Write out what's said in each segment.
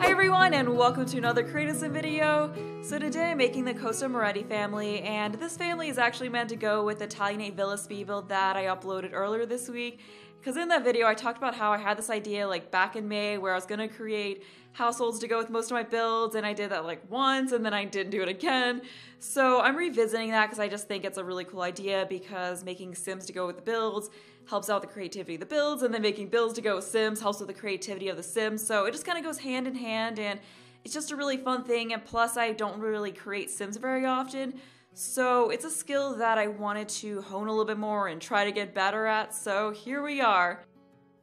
Hi everyone, and welcome to another Creative Sim video. So today I'm making the Costa-Moretti family, and this family is actually meant to go with the Italianate Villa speed build that I uploaded earlier this week. Because in that video I talked about how I had this idea like back in May where I was going to create households to go with most of my builds, and I did that like once and then I didn't do it again. So I'm revisiting that because I just think it's a really cool idea, because making Sims to go with the builds helps out the creativity of the builds, and then making builds to go with Sims helps with the creativity of the Sims. So it just kind of goes hand in hand, and it's just a really fun thing. And plus I don't really create Sims very often, so it's a skill that I wanted to hone a little bit more and try to get better at, so here we are.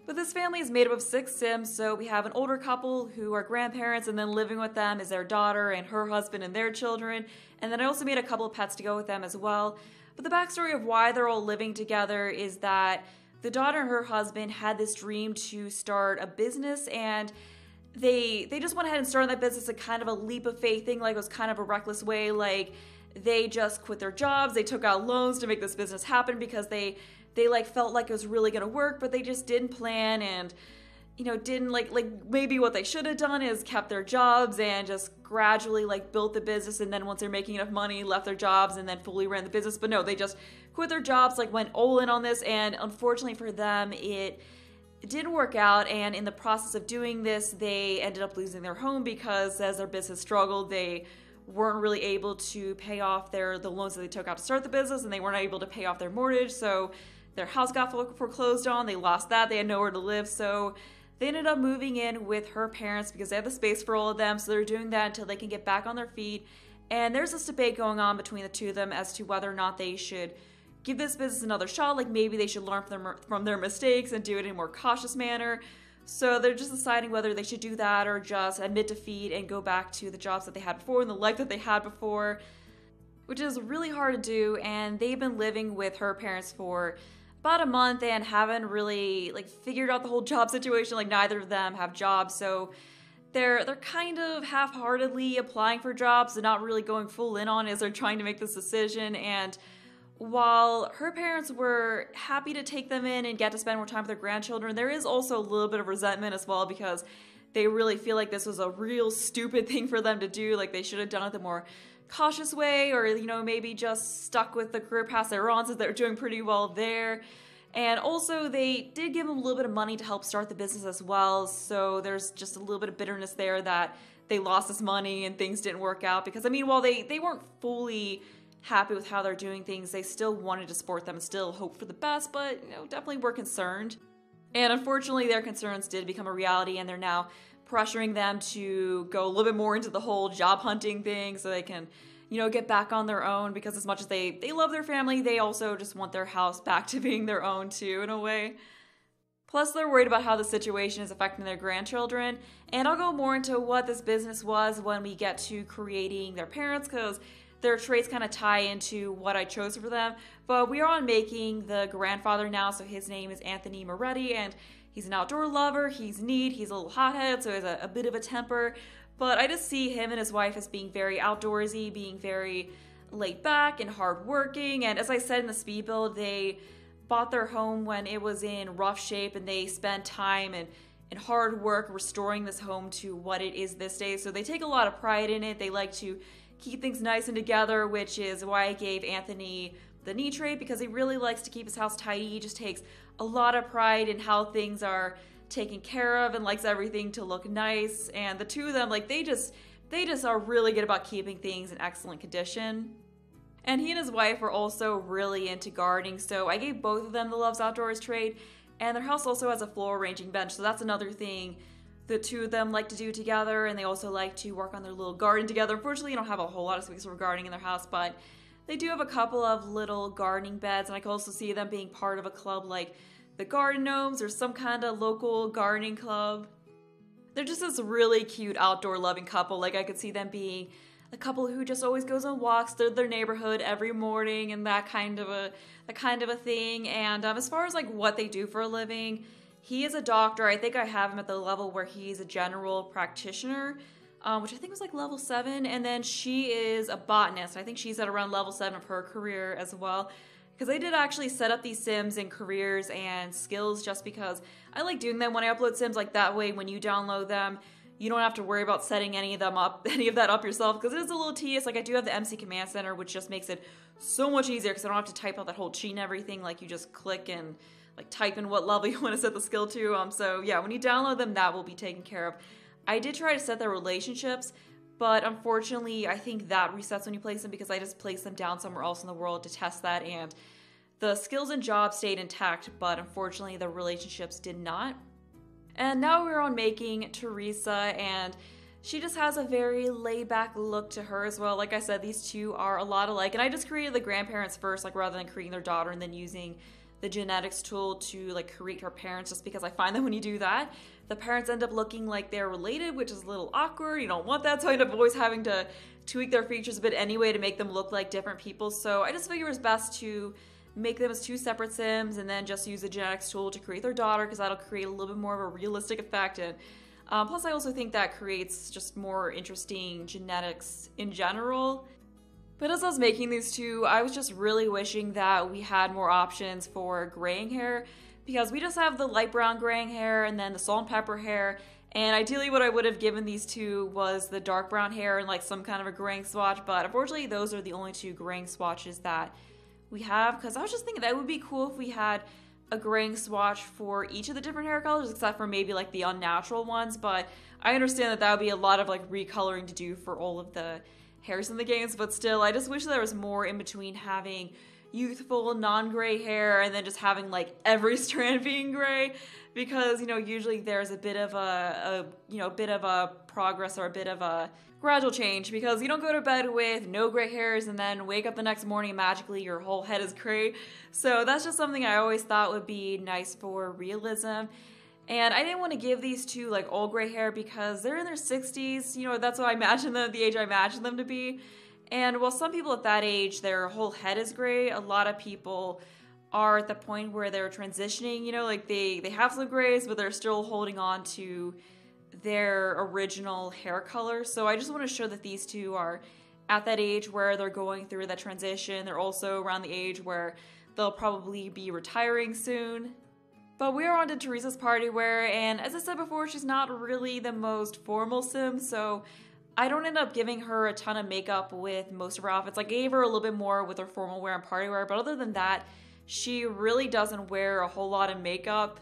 But this family is made up of 6 Sims, so we have an older couple who are grandparents, and then living with them is their daughter and her husband and their children, and then I also made a couple of pets to go with them as well. But the backstory of why they're all living together is that the daughter and her husband had this dream to start a business, and they just went ahead and started that business in kind of a leap of faith thing. Like, it was kind of a reckless way. Like, they just quit their jobs, they took out loans to make this business happen because they like felt like it was really gonna work, but they just didn't plan, and didn't like maybe what they should have done is kept their jobs and just gradually like built the business, and then once they're making enough money left their jobs and then fully ran the business. But no, they just quit their jobs, like went all in on this, and unfortunately for them it didn't work out, and in the process of doing this they ended up losing their home because as their business struggled they weren't really able to pay off the loans that they took out to start the business, and they weren't able to pay off their mortgage, so their house got foreclosed on, they lost that, they had nowhere to live, so they ended up moving in with her parents because they have the space for all of them, so they're doing that until they can get back on their feet. And there's this debate going on between the two of them as to whether or not they should give this business another shot, like maybe they should learn from their mistakes and do it in a more cautious manner. So they're just deciding whether they should do that or just admit defeat and go back to the jobs that they had before and the life that they had before, which is really hard to do. And they've been living with her parents for about a month and haven't really like figured out the whole job situation. Like, neither of them have jobs, so they're kind of half-heartedly applying for jobs and not really going full in on it as they're trying to make this decision. And while her parents were happy to take them in and get to spend more time with their grandchildren, there is also a little bit of resentment as well, because they really feel like this was a real stupid thing for them to do. Like, they should have done it the more cautious way, or maybe just stuck with the career path they were on since they were doing pretty well there. And also they did give them a little bit of money to help start the business as well, so there's just a little bit of bitterness there that they lost this money and things didn't work out, because I mean, while they weren't fully happy with how they're doing things, they still wanted to support them and still hope for the best, but definitely were concerned. And unfortunately their concerns did become a reality, and they're now pressuring them to go a little bit more into the whole job hunting thing so they can get back on their own, because as much as they love their family, they also just want their house back to being their own too, in a way. Plus they're worried about how the situation is affecting their grandchildren, and I'll go more into what this business was when we get to creating their parents, because their traits kind of tie into what I chose for them. But we are on making the grandfather now, so his name is Anthony Moretti, and he's an outdoor lover, he's neat, he's a little hothead, so he has a bit of a temper. But I just see him and his wife as being very outdoorsy, being very laid back and hardworking. And as I said in the speed build, they bought their home when it was in rough shape, and they spent time and hard work restoring this home to what it is this day. So they take a lot of pride in it. They like to keep things nice and together, which is why I gave Anthony the neat trait, because he really likes to keep his house tidy. He just takes a lot of pride in how things are taken care of and likes everything to look nice. And the two of them, like, they just are really good about keeping things in excellent condition. And he and his wife are also really into gardening, so I gave both of them the Loves Outdoors trait. And their house also has a floor arranging bench, so that's another thing the two of them like to do together. And they also like to work on their little garden together. Unfortunately, you don't have a whole lot of space for gardening in their house, but they do have a couple of little gardening beds, and I can also see them being part of a club like the Garden Gnomes or some kind of local gardening club. They're just this really cute outdoor loving couple. Like, I could see them being a couple who just always goes on walks through their neighborhood every morning and that kind of a thing. And as far as like what they do for a living, he is a doctor. I think I have him at the level where he's a general practitioner, which I think was like level 7. And then she is a botanist. I think she's at around level 7 of her career as well. Because I did actually set up these Sims in careers and skills just because I like doing them when I upload Sims. Like, that way when you download them, you don't have to worry about setting any of that up yourself, because it is a little tedious. Like, I do have the MC Command Center, which just makes it so much easier because I don't have to type out that whole cheat and everything. Like, you just click and like type in what level you want to set the skill to. So yeah, when you download them, that will be taken care of. I did try to set their relationships, but unfortunately, I think that resets when you place them, because I just placed them down somewhere else in the world to test that, and the skills and jobs stayed intact, but unfortunately the relationships did not. And now we're on making Theresa, and she just has a very laid-back look to her as well. Like I said, these two are a lot alike, and I just created the grandparents first, like rather than creating their daughter and then using the genetics tool to like create her parents, just because I find that when you do that, the parents end up looking like they're related, which is a little awkward. You don't want that, so I end up always having to tweak their features a bit anyway to make them look like different people. So I just figured it was best to make them as two separate Sims and then just use the genetics tool to create their daughter, because that'll create a little bit more of a realistic effect. And plus I also think that creates just more interesting genetics in general. But as I was making these two, I was just really wishing that we had more options for graying hair, because we just have the light brown graying hair and then the salt and pepper hair, and ideally what I would have given these two was the dark brown hair and like some kind of a graying swatch, but unfortunately those are the only two graying swatches that we have, because I was just thinking that would be cool if we had a graying swatch for each of the different hair colors, except for maybe like the unnatural ones, but I understand that that would be a lot of like recoloring to do for all of the hairs in the games, but still, I just wish there was more in between having youthful non-gray hair and then just having like every strand being gray, because you know, usually there's a bit of a bit of a progress or a bit of a gradual change, because you don't go to bed with no gray hairs and then wake up the next morning and magically your whole head is gray. So that's just something I always thought would be nice for realism. And I didn't want to give these two like all gray hair because they're in their 60s, you know, that's what I imagine them, the age I imagine them to be. And while some people at that age, their whole head is gray, a lot of people are at the point where they're transitioning, you know, like they have some grays, but they're still holding on to their original hair color. So I just want to show that these two are at that age where they're going through that transition. They're also around the age where they'll probably be retiring soon. But we are on to Theresa's party wear, and as I said before, she's not really the most formal sim, so I don't end up giving her a ton of makeup with most of her outfits. I gave her a little bit more with her formal wear and party wear, but other than that, she really doesn't wear a whole lot of makeup.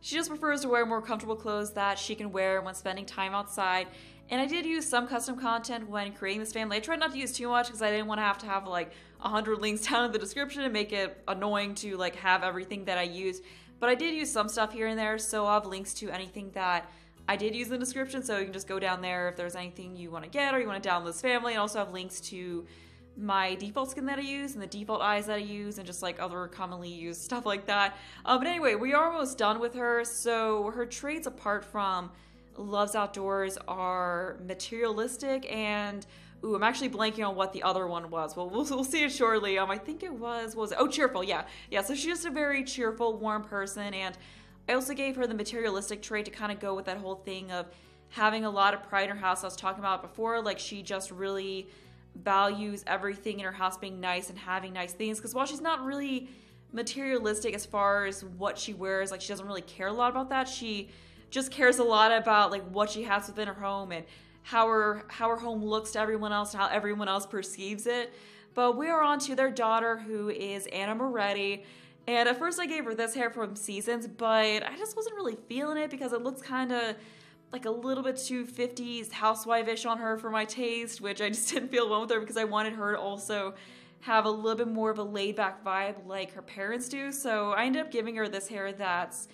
She just prefers to wear more comfortable clothes that she can wear when spending time outside. And I did use some custom content when creating this family. I tried not to use too much because I didn't want to have like 100 links down in the description and make it annoying to like have everything that I used. But I did use some stuff here and there, so I'll have links to anything that I did use in the description, so you can just go down there if there's anything you want to get or you want to download this family. And also have links to my default skin that I use and the default eyes that I use and just like other commonly used stuff like that. But anyway, we are almost done with her. So her traits, apart from loves outdoors, are materialistic and ooh, I'm actually blanking on what the other one was. Well, we'll see it shortly. I think it was cheerful, yeah. Yeah, so she's just a very cheerful, warm person, and I also gave her the materialistic trait to kind of go with that whole thing of having a lot of pride in her house I was talking about before. Like, she just really values everything in her house being nice and having nice things, because while she's not really materialistic as far as what she wears, like she doesn't really care a lot about that, she just cares a lot about like what she has within her home and how her home looks to everyone else and how everyone else perceives it. But we are on to their daughter, who is Anna Moretti. And at first I gave her this hair from Seasons, but I just wasn't really feeling it because it looks kind of like a little bit too 50s housewife-ish on her for my taste, which I just didn't feel well with her because I wanted her to also have a little bit more of a laid-back vibe like her parents do. So I ended up giving her this hair that's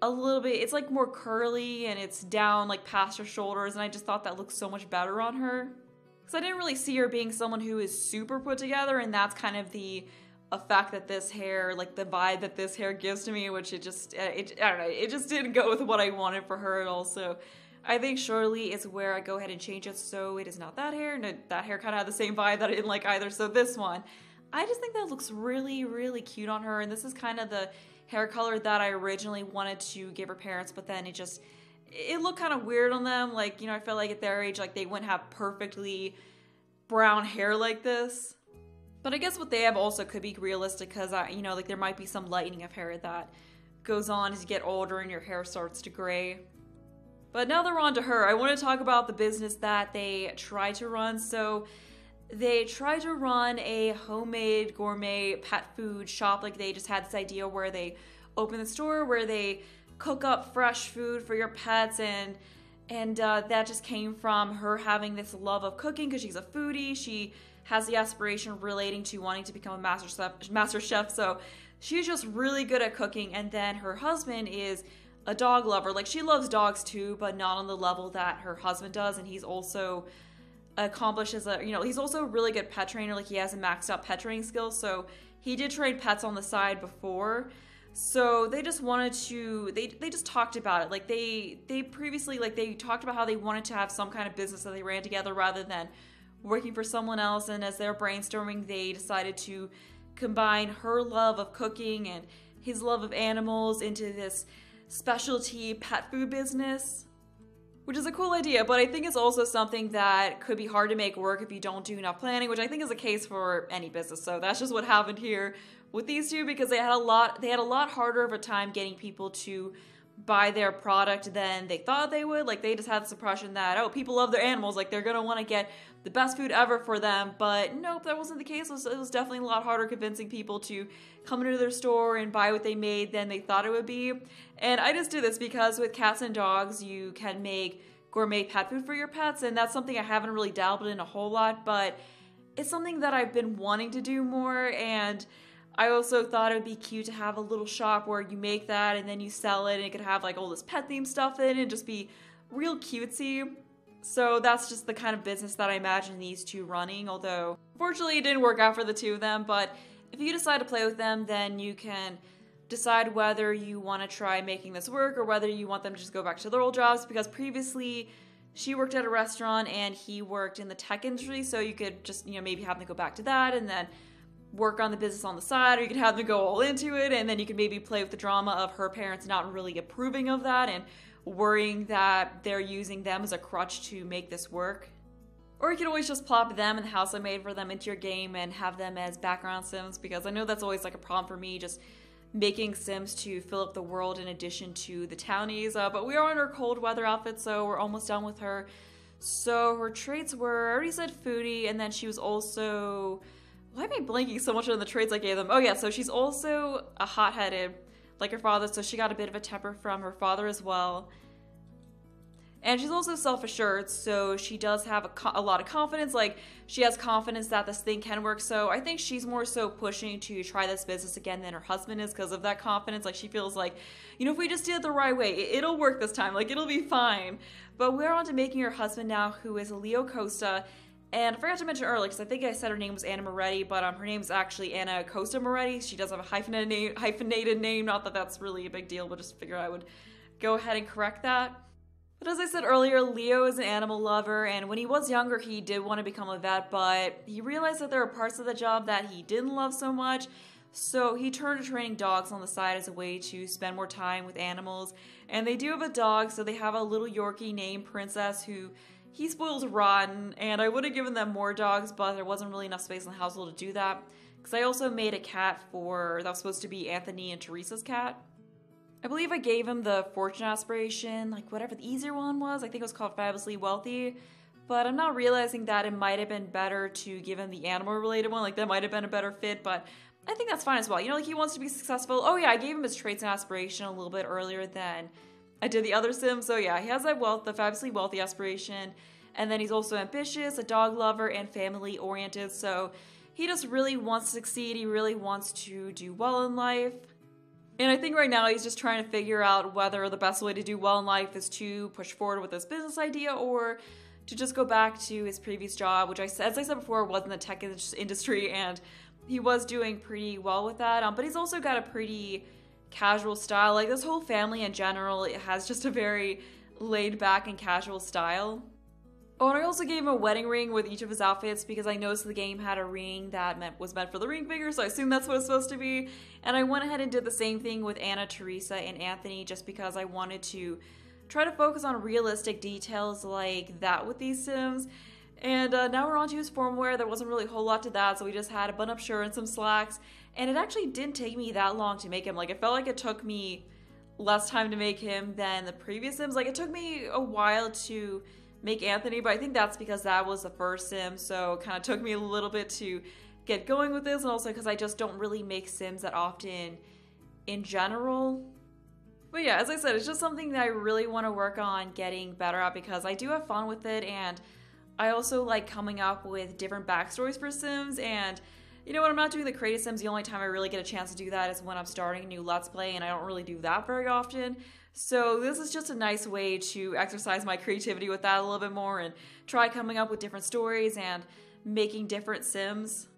a little bit, it's like more curly and it's down like past her shoulders, and I just thought that looked so much better on her. Because I didn't really see her being someone who is super put together, and that's kind of the effect that this hair, like the vibe that this hair gives to me, which I don't know, it just didn't go with what I wanted for her at all. So I think shortly is where I go ahead and change it so it is not that hair, and that hair kind of had the same vibe that I didn't like either. So this one, I just think that looks really, really cute on her, and this is kind of the hair color that I originally wanted to give her parents, but then it looked kind of weird on them. Like, you know, I felt like at their age, like they wouldn't have perfectly brown hair like this. But I guess what they have also could be realistic, because, you know, like there might be some lightening of hair that goes on as you get older and your hair starts to gray. But now they're on to her. I want to talk about the business that they try to run. So they tried to run a homemade gourmet pet food shop. Like they just had this idea where they open the store where they cook up fresh food for your pets, and that just came from her having this love of cooking because she's a foodie. She has the aspiration relating to wanting to become a master chef. So she's just really good at cooking. And then her husband is a dog lover. Like she loves dogs too, but not on the level that her husband does. And he's also accomplished as a, he's also a really good pet trainer. Like he has a maxed out pet training skills. So he did train pets on the side before. So they just wanted to, they just talked about it. Like they previously, like they talked about how they wanted to have some kind of business that they ran together rather than working for someone else. And as they're brainstorming, they decided to combine her love of cooking and his love of animals into this specialty pet food business, which is a cool idea, but I think it's also something that could be hard to make work if you don't do enough planning, which I think is the case for any business. So that's just what happened here with these two, because they had a lot harder of a time getting people to buy their product than they thought they would. Like they just had this impression that, oh, people love their animals, like they're gonna want to get the best food ever for them. But nope, that wasn't the case. It was definitely a lot harder convincing people to come into their store and buy what they made than they thought it would be. And I just do this because with cats and dogs, you can make gourmet pet food for your pets, and that's something I haven't really dabbled in a whole lot, but it's something that I've been wanting to do more. And I also thought it would be cute to have a little shop where you make that and then you sell it, and it could have like all this pet themed stuff in it and just be real cutesy. So that's just the kind of business that I imagine these two running, although unfortunately it didn't work out for the two of them. But if you decide to play with them, then you can decide whether you want to try making this work or whether you want them to just go back to their old jobs, because previously she worked at a restaurant and he worked in the tech industry. So you could just, maybe have them go back to that and then work on the business on the side, or you could have them go all into it, and then you could maybe play with the drama of her parents not really approving of that and worrying that they're using them as a crutch to make this work. Or you can always just plop them and the house I made for them into your game and have them as background sims, because I know that's always like a problem for me, just making sims to fill up the world in addition to the townies. But we are in her cold weather outfit, so we're almost done with her. So her traits were, I already said foodie, and then she was also, why am I blanking so much on the traits I gave them? Oh yeah, so she's also a hot-headed, like her father, so she got a bit of a temper from her father as well. And she's also self-assured, so she does have a lot of confidence. Like, she has confidence that this thing can work, so I think she's more so pushing to try this business again than her husband is because of that confidence. Like, she feels like, if we just did it the right way, it'll work this time. Like, it'll be fine. But we're on to making her husband now, who is Leo Costa. And I forgot to mention earlier, because I think I said her name was Anna Moretti, but her name is actually Anna Costa-Moretti. She does have a hyphenated name, not that that's really a big deal, but just figured I would go ahead and correct that. But as I said earlier, Leo is an animal lover, and when he was younger, he did want to become a vet, but he realized that there were parts of the job that he didn't love so much, so he turned to training dogs on the side as a way to spend more time with animals. And they do have a dog, so they have a little Yorkie named Princess, who he spoils rotten, and I would have given them more dogs, but there wasn't really enough space in the household to do that, because I also made a cat that was supposed to be Anthony and Theresa's cat. I believe I gave him the fortune aspiration, like whatever the easier one was. I think it was called Fabulously Wealthy, but I'm not realizing that it might have been better to give him the animal-related one. Like, that might have been a better fit, but I think that's fine as well. Like, he wants to be successful. Oh yeah, I gave him his traits and aspiration a little bit earlier than I did the other sim. So yeah, he has that the Fabulously Wealthy aspiration, and then he's also ambitious, a dog lover, and family-oriented. So he just really wants to succeed. He really wants to do well in life. And I think right now he's just trying to figure out whether the best way to do well in life is to push forward with this business idea or to just go back to his previous job, which as I said before, was in the tech industry, and he was doing pretty well with that. But he's also got a pretty casual style. Like, this whole family in general, it has just a very laid back and casual style. Oh, and I also gave him a wedding ring with each of his outfits because I noticed the game had a ring that was meant for the ring finger, so I assumed that's what it's supposed to be. And I went ahead and did the same thing with Anna, Theresa, and Anthony just because I wanted to try to focus on realistic details like that with these sims. And now we're on to his form wear. There wasn't really a whole lot to that, so we just had a button-up shirt and some slacks. And it actually didn't take me that long to make him. Like, it felt like it took me less time to make him than the previous Sims. Like, it took me a while to make Anthony, but I think that's because that was the first Sim, so it kind of took me a little bit to get going with this, and also because I just don't really make Sims that often in general. But yeah, as I said, it's just something that I really want to work on getting better at because I do have fun with it, and I also like coming up with different backstories for Sims. And you know, when I'm not doing the creative Sims, the only time I really get a chance to do that is when I'm starting a new Let's Play, and I don't really do that very often. So this is just a nice way to exercise my creativity with that a little bit more and try coming up with different stories and making different Sims.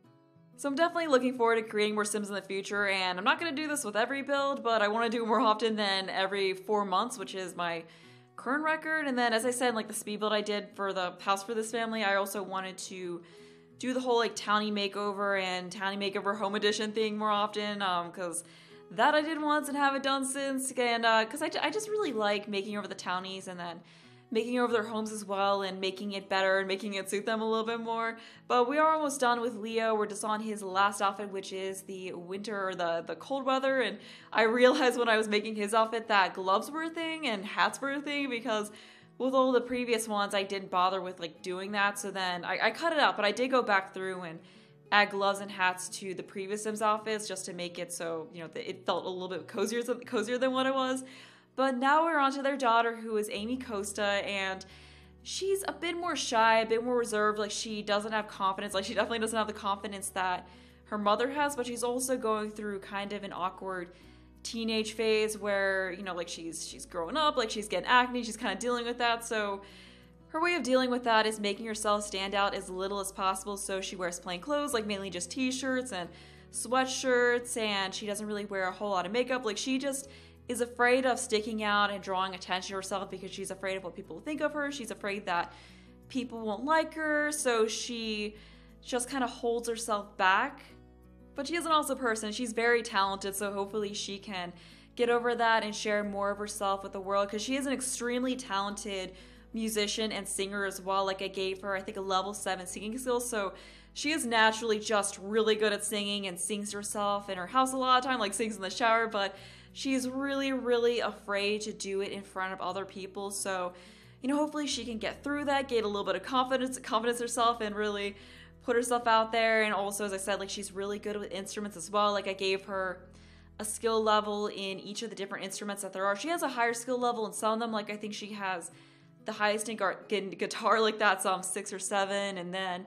So I'm definitely looking forward to creating more Sims in the future, and I'm not going to do this with every build, but I want to do it more often than every 4 months, which is my current record. And then, as I said, like the speed build I did for the house for this family, I also wanted to do the whole like townie makeover and townie makeover home edition thing more often, because that I did once and haven't done since, and because I just really like making over the townies and then making over their homes as well and making it better and making it suit them a little bit more. But we are almost done with Leo. We're just on his last outfit, which is the winter or the cold weather, and I realized when I was making his outfit that gloves were a thing and hats were a thing, because with all the previous ones I didn't bother with like doing that, so then I cut it out. But I did go back through and add gloves and hats to the previous Sims outfits just to make it so, you know, it felt a little bit cozier than what it was. But now we're on to their daughter, who is Amy Costa, and she's a bit more shy, a bit more reserved. Like, she doesn't have confidence. Like, she definitely doesn't have the confidence that her mother has, but she's also going through kind of an awkward teenage phase where, you know, like she's growing up, like she's getting acne, she's kind of dealing with that. So her way of dealing with that is making herself stand out as little as possible. So she wears plain clothes, like mainly just t-shirts and sweatshirts, and she doesn't really wear a whole lot of makeup. Like, she just is afraid of sticking out and drawing attention to herself because she's afraid of what people will think of her. She's afraid that people won't like her, so she just kind of holds herself back. But she is an awesome person. She's very talented, so hopefully she can get over that and share more of herself with the world, because she is an extremely talented musician and singer as well. Like, I gave her, I think, a level 7 singing skill, so she is naturally just really good at singing and sings to herself in her house a lot of time, like sings in the shower, but she's really, really afraid to do it in front of other people. So, you know, hopefully she can get through that, gain a little bit of confidence herself, and really put herself out there. And also, as I said, like, she's really good with instruments as well. Like, I gave her a skill level in each of the different instruments that there are. She has a higher skill level in some of them. Like, I think she has the highest in guitar, like that's 6 or 7, and then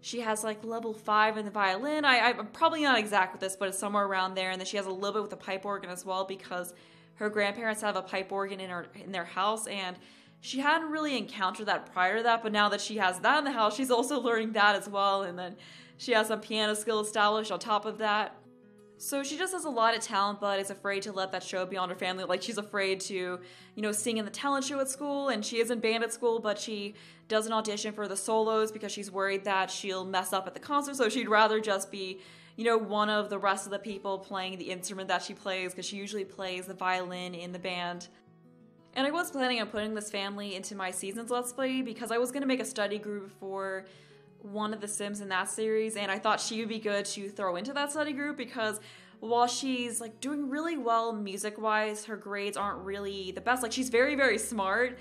she has like level 5 in the violin. I'm probably not exact with this, but it's somewhere around there. And then she has a little bit with the pipe organ as well, because her grandparents have a pipe organ in their house, and she hadn't really encountered that prior to that, but now that she has that in the house, she's also learning that as well. And then she has some piano skill established on top of that. So she just has a lot of talent, but is afraid to let that show beyond her family. Like, she's afraid to, you know, sing in the talent show at school, and she is in band at school, but she doesn't audition for the solos because she's worried that she'll mess up at the concert. So she'd rather just be, you know, one of the rest of the people playing the instrument that she plays, because she usually plays the violin in the band. And I was planning on putting this family into my Seasons Let's Play because I was going to make a study group for one of the Sims in that series, and I thought she would be good to throw into that study group, because while she's like doing really well music-wise, her grades aren't really the best. Like, she's very, very smart,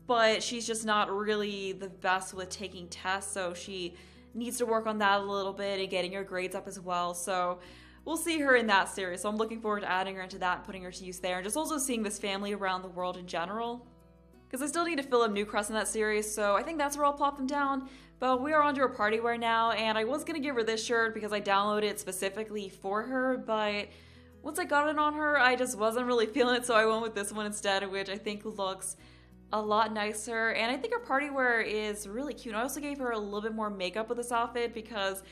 but she's just not really the best with taking tests, so she needs to work on that a little bit and getting her grades up as well. So we'll see her in that series. So I'm looking forward to adding her into that and putting her to use there, and just also seeing this family around the world in general, because I still need to fill up new crusts in that series, so I think that's where I'll plop them down. But we are onto her party wear now, and I was going to give her this shirt because I downloaded it specifically for her, but once I got it on her, I just wasn't really feeling it, so I went with this one instead, which I think looks a lot nicer, and I think her party wear is really cute. I also gave her a little bit more makeup with this outfit, because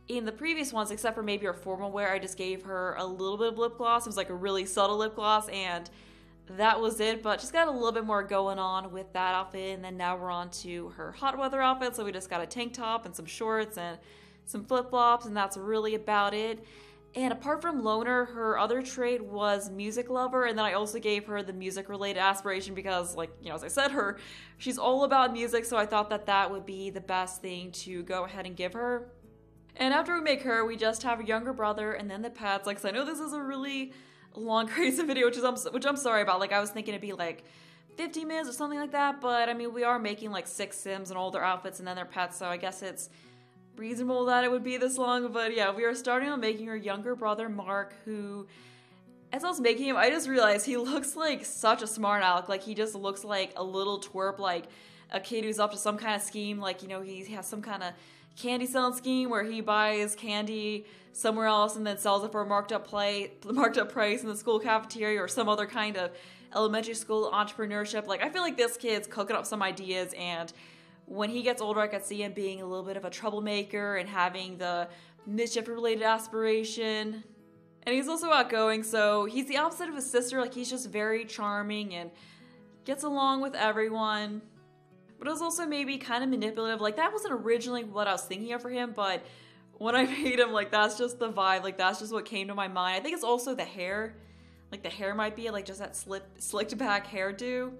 in the previous ones, except for maybe her formal wear, I just gave her a little bit of lip gloss. It was like a really subtle lip gloss, and that was it. But she's got a little bit more going on with that outfit. And then now we're on to her hot weather outfit. So we just got a tank top and some shorts and some flip-flops, and that's really about it. And apart from loner, her other trait was music lover, and then I also gave her the music-related aspiration because, like, you know, as I said, she's all about music, so I thought that that would be the best thing to go ahead and give her. And after we make her, we just have her younger brother and then the pets. Like, 'cause I know this is a really long creative video, which I'm sorry about. Like, I was thinking it'd be like 50 minutes or something like that, but I mean, we are making like 6 Sims and all their outfits and then their pets, so I guess it's reasonable that it would be this long. But yeah, we are starting on making her younger brother Mark, who, as I was making him, I just realized he looks like such a smart aleck. Like, he just looks like a little twerp, like a kid who's up to some kind of scheme. Like, you know, he has some kind of candy selling scheme where he buys candy somewhere else and then sells it for a marked up price in the school cafeteria, or some other kind of elementary school entrepreneurship. Like, I feel like this kid's cooking up some ideas, and when he gets older, I could see him being a little bit of a troublemaker and having the mischief-related aspiration. And he's also outgoing, so he's the opposite of his sister. Like, he's just very charming and gets along with everyone. But it was also maybe kind of manipulative. Like, that wasn't originally what I was thinking of for him, but when I made him, like, that's just the vibe. Like, that's just what came to my mind. I think it's also the hair. Like, the hair might be, like, just that slicked back hairdo.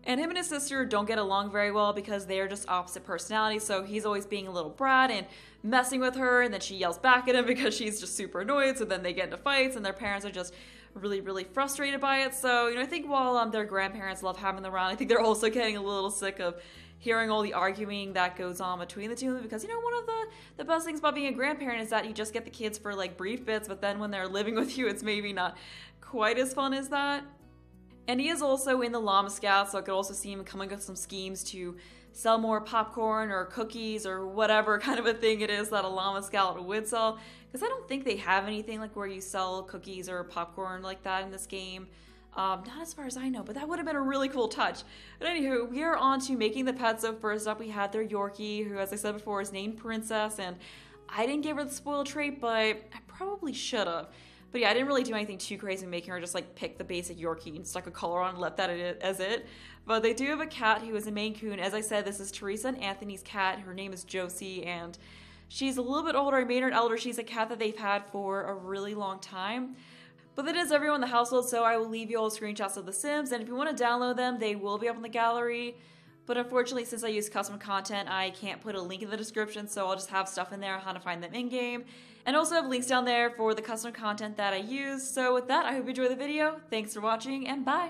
And him and his sister don't get along very well because they are just opposite personalities, so he's always being a little brat and messing with her, and then she yells back at him because she's just super annoyed, so then they get into fights, and their parents are just really, really frustrated by it. So, you know, I think while their grandparents love having them around, I think they're also getting a little sick of hearing all the arguing that goes on between the two of them, because, you know, one of the best things about being a grandparent is that you just get the kids for, like, brief bits, but then when they're living with you, it's maybe not quite as fun as that. And he is also in the Llama Scout, so I could also see him coming up with some schemes to sell more popcorn or cookies or whatever kind of a thing it is that a Llama Scout would sell. Because I don't think they have anything like where you sell cookies or popcorn like that in this game. Not as far as I know, but that would have been a really cool touch. But anywho, we are on to making the pets. So first up, we had their Yorkie, who, as I said before, is named Princess. And I didn't give her the spoiled trait, but I probably should have. But yeah, I didn't really do anything too crazy making her, just like pick the basic Yorkie and stuck a collar on and left that as it. But they do have a cat who is a Maine Coon. As I said, this is Theresa and Anthony's cat. Her name is Josie, and she's a little bit older. I made her an elder. She's a cat that they've had for a really long time. But that is everyone in the household, so I will leave you all screenshots of the Sims, and if you want to download them, they will be up in the gallery. But unfortunately, since I use custom content, I can't put a link in the description, so I'll just have stuff in there on how to find them in-game. And also have links down there for the custom content that I use. So with that, I hope you enjoy the video. Thanks for watching, and bye!